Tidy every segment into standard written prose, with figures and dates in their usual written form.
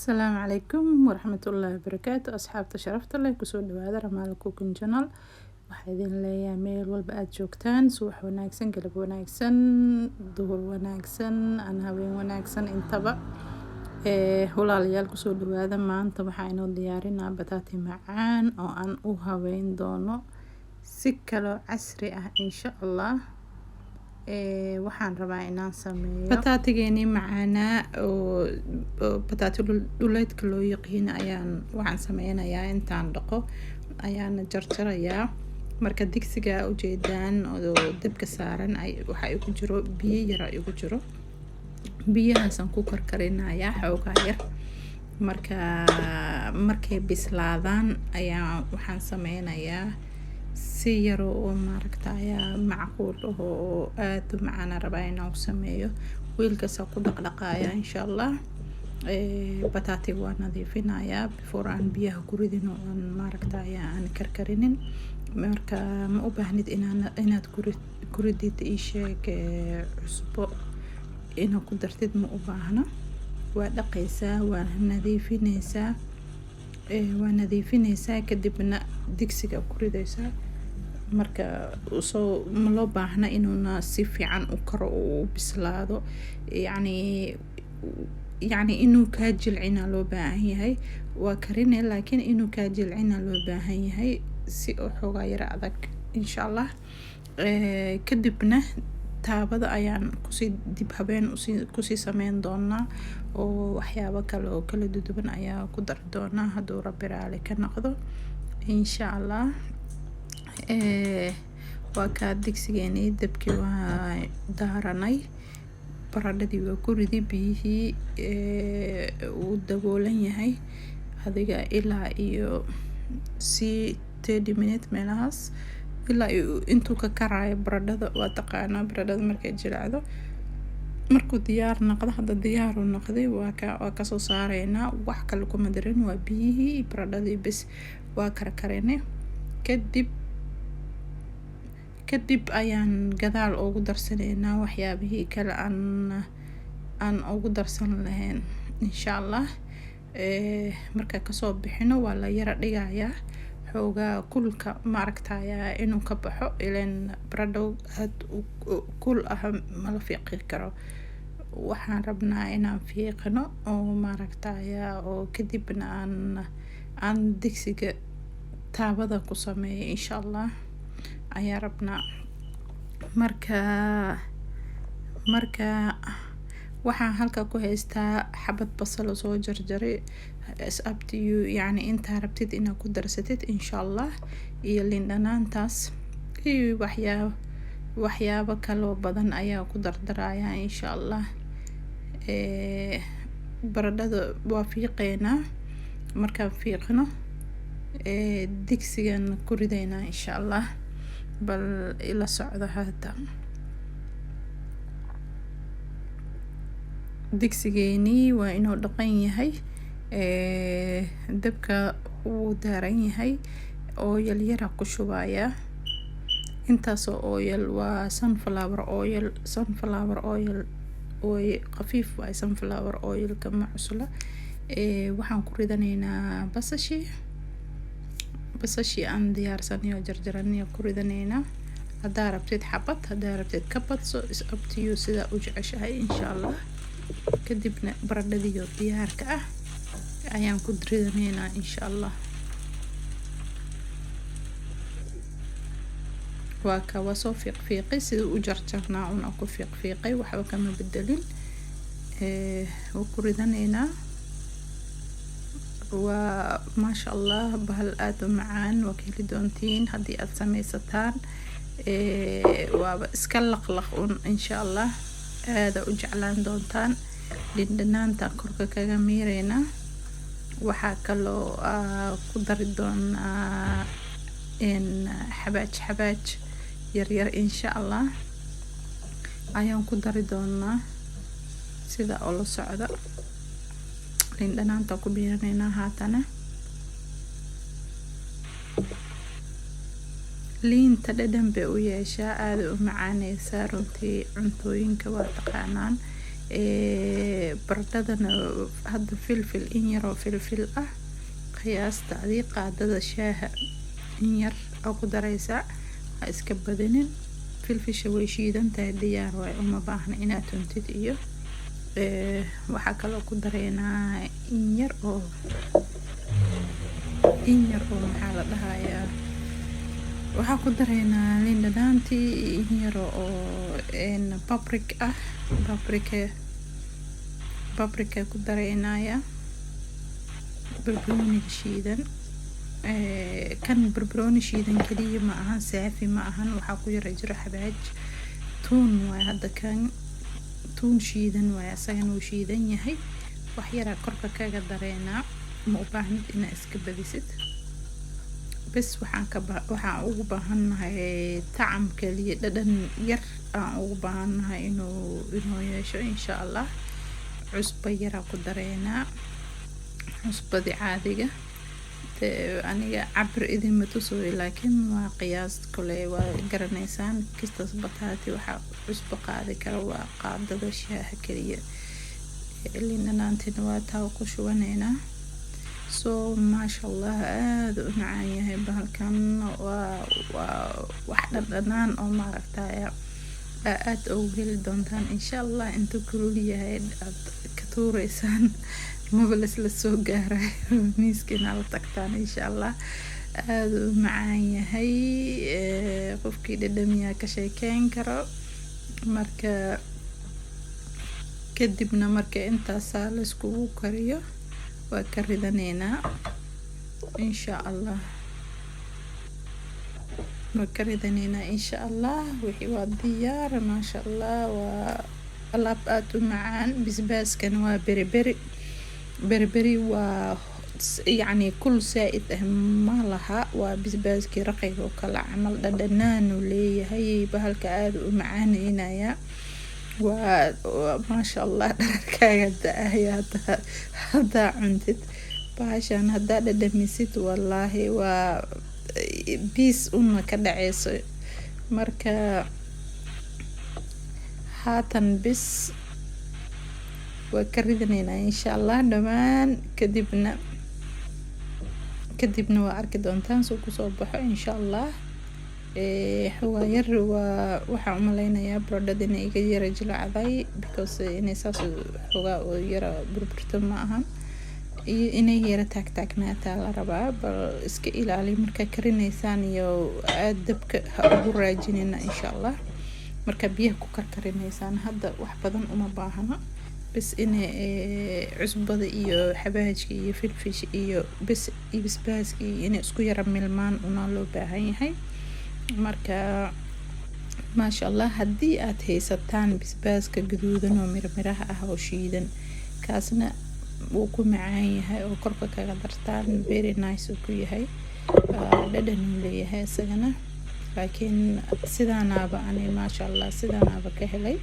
السلام عليكم ورحمة الله وبركاته أصحابتا شرفت الله kusoo dhawaada Ramaal Cooking Channel waxaa idin leeyahay meel walba aad joogtaan subax wanaagsan galab wanaagsan duhur wanaagsan aan habeen wanaagsan intaba walaalayaal kusoo dhawaada maanta waxaa inoo diyaarinaa bataati macaan oo aan u habeyn doono si kale casri ah insha Allah waxaan rabaa inaan sameeyo bataatigeeni macaana oo bataati dhuleedka loo yaqaan waxaan sameynayaa intaan dhaqo ayaan jarjarayaa marka digsiga u jeedaan oo dabka saaran waxa ay ku jiro biyo yar ay ugu jiro biyahaas aan ku karkarinayaa xoogaa yar markay bislaadaan ayaa waxaan sameynayaa si yar oo maaragtay macquul oo aad u macaan rabaa inaan sameeyo wiilkaas ku dhaqdhaqaaya insha Allah bataatiga waan nadiifinayaa before aan biyaha ku ridino aan maaragtay aan karkarinin marka ma u baahnid inaad ku ridid sheeg cusbo inaad ku dartid ma u baahna waa dhaqaysaa waa nadiifinaysaa kadibna digsiga ku ridaysaa marka ma loo baahna inuuna si fiican u karo oo bislaado yani inuu ka jilcina loo baahan yahay waa karinay laakiin inuu ka jilcina loo baahan yahay si oo xoogaa yar adag insha Allah kadibna taabada ayaan dib habeen kusii sameyn doonaa oo waxyaabo kale oo kala duwan ayaa ku dar doonaa hadduu Rabbi raali ka noqdo insha Allah waa ka digsigeeni dabkii waa daaranay baradhadii waa ku riday biyihii uu daboolan yahay adiga ilaa iyo 30 minutes meelahaas ilaa intuu ka karayo baradhada waa taqaanaa baradhada markay jilacdo markuu diyaar noqdo hadda diyaar u noqday waa ka soo saareynaa wax kale kuma darin waa biyihii baradhadii bas waa karkareynay kadib ayaan gadaal ugu darsanaynaa waxyaabihii kale aan ugu darsan lahayn insha Allah marka ka soo bixino waa la yara dhigayaa xoogaa kulka maaragtay inuu ka baxo ileen baradho aad kul ah ma la fiiqi karo waxaan rabnaa inaan fiiqno oo maaragtay oo kadibna aan digsiga taabada ku sameeyo insha Allah ayaa rabnaa marka waxaan halka ku haystaa xabad basal soo jarjaray is up to you yani inta rabtid inaad ku darsatid insha Allah iyo liin dhanaantaas iyo waxyaabo kale badan ayaa ku dardarayaa insha Allah baradhada waa fiiqeynaa markaan fiiqno digsigan ku ridaynaa insha Allah bal ila socdo hada digsigeeni waa inuu dhaqan yahay dabka uu daaran yahay oil yar ku shubaya intaas oo oil waa sunflower oil oo qafiif waa sunflower oil kama cusla waxaan ku ridanaynaa basashii aan diyaarsanay oo jarjaranay ku ridanaynaa hadaa rabtid xabad hadaa rabtid kabadso is up to you sida u jeceshahay insha Allah kadibna baradhadii diyaarka ah ayaan ku ridanaynaa insha Allah waa soo fiiqay sida u jarjarnaa una ku fiiqay waxba kama bedelin ku ridanaynaa waa ma sha Allah bahal aad u macaan waa keli doontiin haddii aad sameysataan waaba iska laqlaq insha Allah aad u jeclaan doontaan dhindhanaanta korka kaga miireynaa waxaa kaloo ku dari doonaa xabaaj yar insha Allah ayaan ku dari doonaa sida oo la socdo dhanaanta ku biiranaynaa haatana liinta dhadhan bay u yeeshaa aad u macaaneysaa runtii cuntooyinka waa taqaanaan baradhadana hadda filfil in yaroo filfil ah qiyaasta adii qaadada shaaha in yar oo ku daraysaa ha iska badinin. filfisha way shiidan tahay diyaar waay, uma baahna inaad tuntid. iyo waxaa kaloo ku dareynaa in yar oo maxaa la dhahayaa, waxaa ku dareynaa liin dhanaantii in yar oo paprika ku dareynaya, barbarooniga shiidan. kan barbarooni shiidan kaliya ma ahan, saafi ma ahan, waxaa ku yara jiro xabaaj tuun waay. hadda kan tuun shiidan waay, asagana wuu shiidan yahay. wax yaraa korka kaga dareynaa, ma u baahnid inaad iska badisid. bes waxaan ugu baahannahay tacam kaliya, dhadhan yar aan ugu baahannahay inuu yeesho insha allah. cusbo yaraa ku dareynaa, cusbadii caadiga. aniga cabir idinma tusooyo, laakiin waa qiyaas kale waa garanaysaan. kistas bataati waxaa cusbo qaadi kara waa qaadada shaaha kaliya. liin dhanaantina waa taa ku shubaneynaa. maasha allah aad u macaan yahay bahalkan. waa wax dhadhanaan oo maaragtaya aad ugu heli doontaan insha allah. intuu kulul yahay aad ka tuureysaan maba la soo gaarayo, miiskiina la tagtaan insha allah. aad u macaan yahay, qofkii dhadhamiyaa ka sheekeyn karo. marka kadibna marka intaasaa la iskugu kariyo waa ka ridaneynaa insha allah. wixii waa diyaar maasha allah. waa alaab aad u macaan. bisbaaskana waa beriberi waa yacni kul saa'id ah ma laha, waa bisbaaskii raqiga oo kale camal dhadhanaan uu leeyahay. bahalka aad u macaaneynayaa. waa maasha allah dhararkaaga da-aya haddaa cuntid bahashan, haddaa dhadhamisid wallaahi waa biis una ka dhaceyso. marka haatan bis waa ka ridaneynaa insha allah dhammaan. kadibna waa arki doontaan soo kusoo baxo insha allah. xogaa yar waxaa umaleynayaa baradhada inay iga yara jilacday, because inay saas xogaa oo yara burburto ma ahan, iyo inay yara taagtaagnaataa la rabaa. bal iska ilaali markaa karinaysaan, iyo aad dabka ha ugu raajinina insha allah. markaa biyaha ku karkarinaysaan hadda wax badan uma baahano, bes inay cusbada iyo xabaajka iyo filfish iyo bisbaaska inay isku yara milmaan una loo baahan yahay. marka maasha allah haddii aad haysataan bisbaaska gaduudan oo mirmiraha ah oo shiidan, kaasna wuu ku macaan yahay oo korka kaga dartaan very nice uu ku yahay. dhadhan uu leeyahay isagana, laakiin sidaanaaba ani maasha allah sidaanaaba ka helay,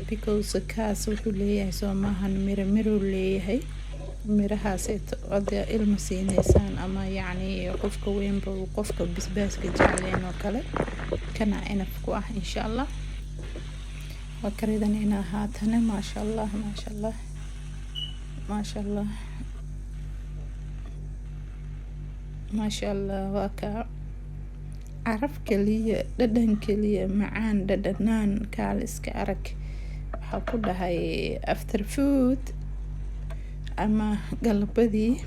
because kaas wuxuu leeyahay soo maahan miruu leeyahay. mirahaaseeto hadda ilma siineysaan, ama yacni qofka weynba qofka bisbaaska jecleen oo kale, kana inaf ku ah insha allah. waa ka ridaneynaa haatana maasha allah waa ka caraf kaliya, dhadhan kaliya, macaan dhadhanaan kaal iska arag. waxaa ku dhahay after food ama galabadii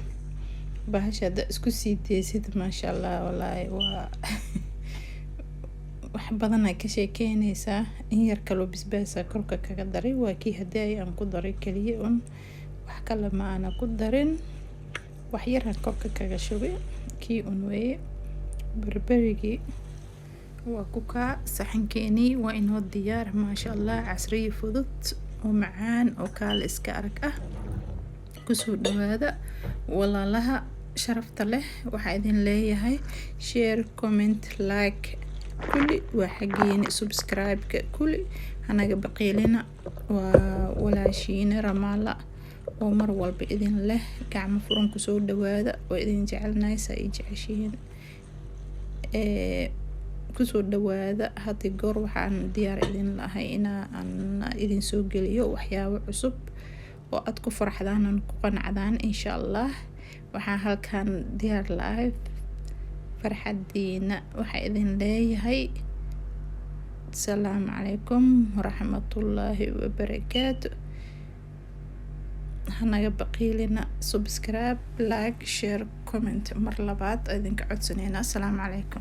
bahasha hadda isku sii deysid maasha allah wallaahi waa wax badan ay ka sheekeynaysaa. in yar kaloo bisbaasa korka kaga daray, waa kii haddii ayaan ku daray kaliya wax kale ma aana ku darin. wax yaraan korka kaga shubay kii weeye. berberigii waa ku kaa saxankeenii waa inoo diyaar maasha allah. casriyo fudud oo macaan oo kaal iska arag ah. kusoo dhawaada walaalaha sharafta leh. waxaa idin leeyahay share, comment, like kulli waa xageeni. subscribe-ka kulli hanaga baqiilina. waa walaashiina Ramaala oo mar walba idin leh gacmo furan kusoo dhawaada. oo idin jecelnahay saa i jeceshihiin. kusoo dhawaada hadii goor waxaan diyaar idin lahay inaan idin soo geliyo waxyaabo cusub oo aad ku faraxdaan oo ku qanacdaan insha Allah. waxaan halkan diyaar lahay farxadiina. waxaa idin leeyahay السلام عليكم ورحمة الله وبركاته. هنا بقي لنا سبسكرايب لايك شير كومنت مر لبعض. إذن كعد سنين. السلام عليكم.